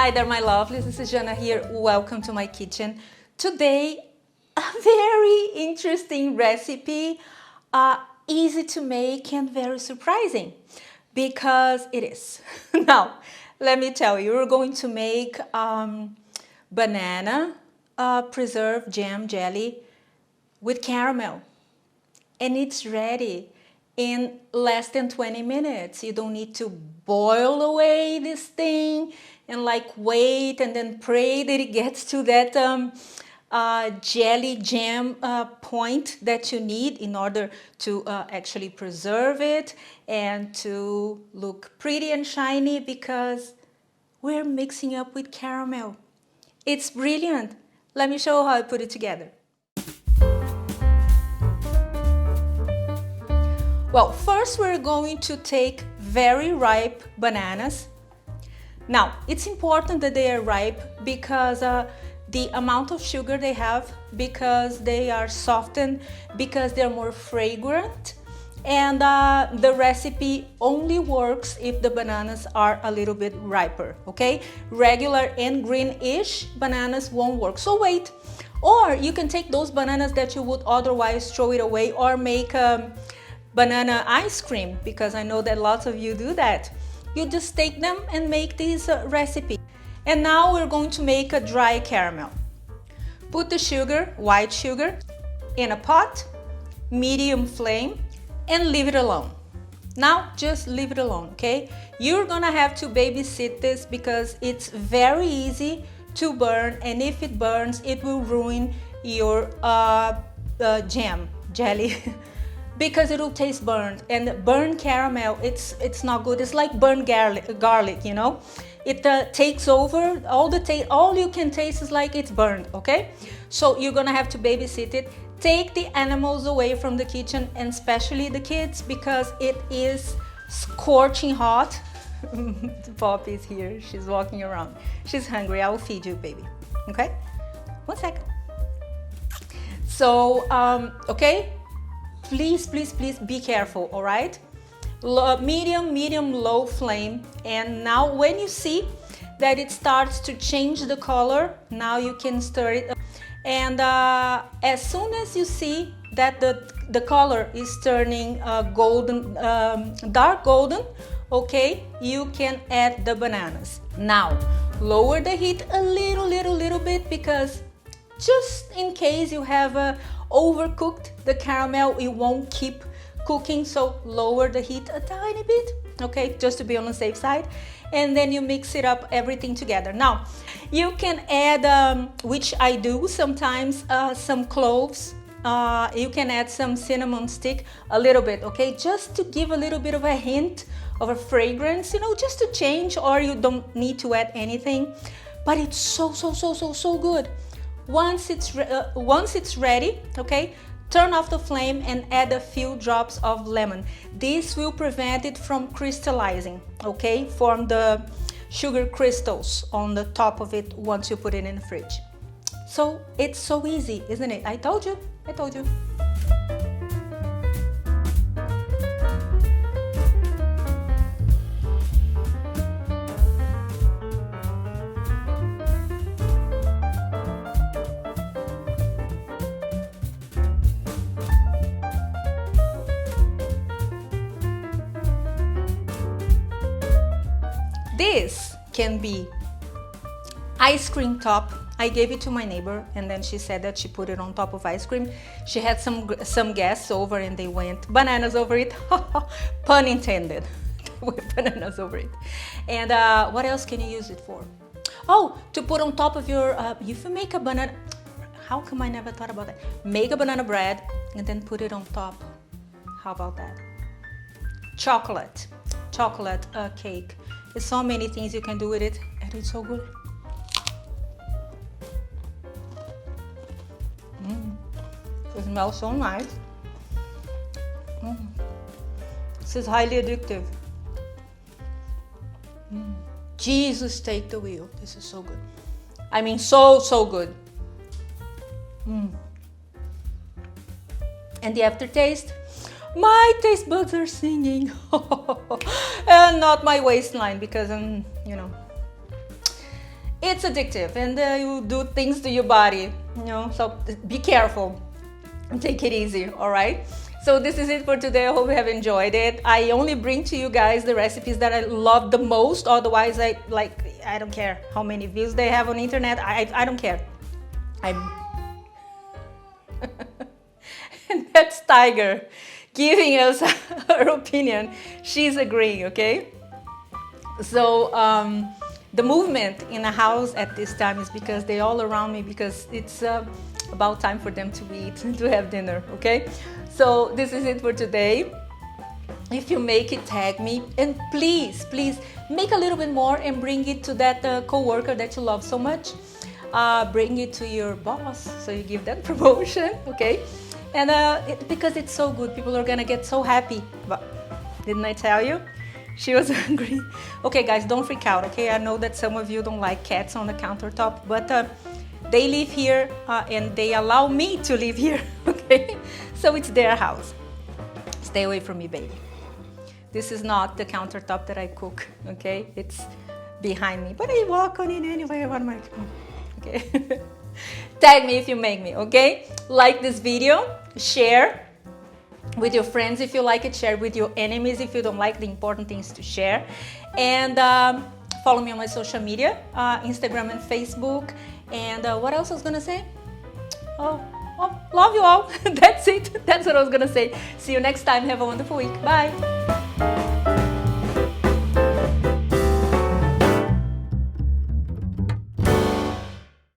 Hi there, my lovelies. This is Jana here. Welcome to my kitchen. Today, a very interesting recipe, easy to make and very surprising because it is. Now, let me tell you, we're going to make banana preserved jam jelly with caramel, and it's ready in less than 20 minutes. You don't need to boil away this thing and like wait and then pray that it gets to that jelly jam point that you need in order to actually preserve it and to look pretty and shiny, because we're mixing up with caramel. It's brilliant. Let me show you how I put it together. Well, first we're going to take very ripe bananas. Now, it's important that they are ripe because the amount of sugar they have, because they are softened, because they're more fragrant, and the recipe only works if the bananas are a little bit riper, okay? Regular and greenish bananas won't work, so wait. Or you can take those bananas that you would otherwise throw it away or make banana ice cream, because I know that lots of you do that. You just take them and make this recipe. And now we're going to make a dry caramel. Put the sugar, white sugar, in a pot, medium flame, and leave it alone. Now just leave it alone, okay? You're gonna have to babysit this because it's very easy to burn, and if it burns, it will ruin your jam, jelly. Because it will taste burnt, and burnt caramel, it's not good. It's like burnt garlic, you know. It takes over all the taste. All you can taste is like it's burnt, okay? So you're gonna have to babysit it. Take the animals away from the kitchen, and especially the kids, because it is scorching hot. Poppy is here. She's walking around. She's hungry. I will feed you, baby. Okay? 1 second. So, okay. Please, please, please be careful, all right? Medium, low flame. And now when you see that it starts to change the color, now you can stir it up. And as soon as you see that the color is turning golden, dark golden, okay, you can add the bananas. Now, lower the heat a little bit, because just in case you have overcooked the caramel, it won't keep cooking, so lower the heat a tiny bit, okay, just to be on the safe side. And then you mix it up, everything together. Now you can add, which I do sometimes, some cloves. You can add some cinnamon stick, a little bit, okay, just to give a little bit of a hint of a fragrance, you know, just to change. Or you don't need to add anything, but it's so good. Once it's ready, okay, turn off the flame and add a few drops of lemon. This will prevent it from crystallizing, okay, form the sugar crystals on the top of it once you put it in the fridge. So it's so easy, isn't it? I told you. This can be ice cream top. I gave it to my neighbor, and then she said that she put it on top of ice cream. She had some guests over, and they went bananas over it. Pun intended. With bananas over it. And what else can you use it for? Oh, to put on top of your, if you make a banana, how come I never thought about that? Make a banana bread and then put it on top. How about that? Chocolate cake. There's so many things you can do with it, and it's so good. It smells so nice. This is highly addictive. Jesus, take the wheel. This is so good. I mean, so good. And the aftertaste, my taste buds are singing. And not my waistline, because I'm, it's addictive, and you do things to your body, you know, so be careful and take it easy, all right? So this is it for today. I hope you have enjoyed it. I only bring to you guys the recipes that I love the most. Otherwise, I don't care how many views they have on the internet. I don't care. And that's Tiger giving us her opinion. She's agreeing, okay? So the movement in the house at this time is because they all around me, because it's about time for them to eat, to have dinner, okay? So this is it for today. If you make it, tag me, and please make a little bit more and bring it to that co-worker that you love so much. Bring it to your boss, so you give them promotion, okay? And because it's so good, people are gonna get so happy. But didn't I tell you? She was hungry. Okay, guys, don't freak out, okay? I know that some of you don't like cats on the countertop, but they live here and they allow me to live here, okay? So it's their house. Stay away from me, baby. This is not the countertop that I cook, okay? It's behind me, but I walk on it anyway. I want my, okay? Tag me if you make me, okay? Like this video, share with your friends if you like it, share with your enemies if you don't like. The important things to share. And follow me on my social media, Instagram and Facebook. And what else I was gonna say? Oh, love you all. That's it. That's what I was gonna say. See you next time. Have a wonderful week. Bye.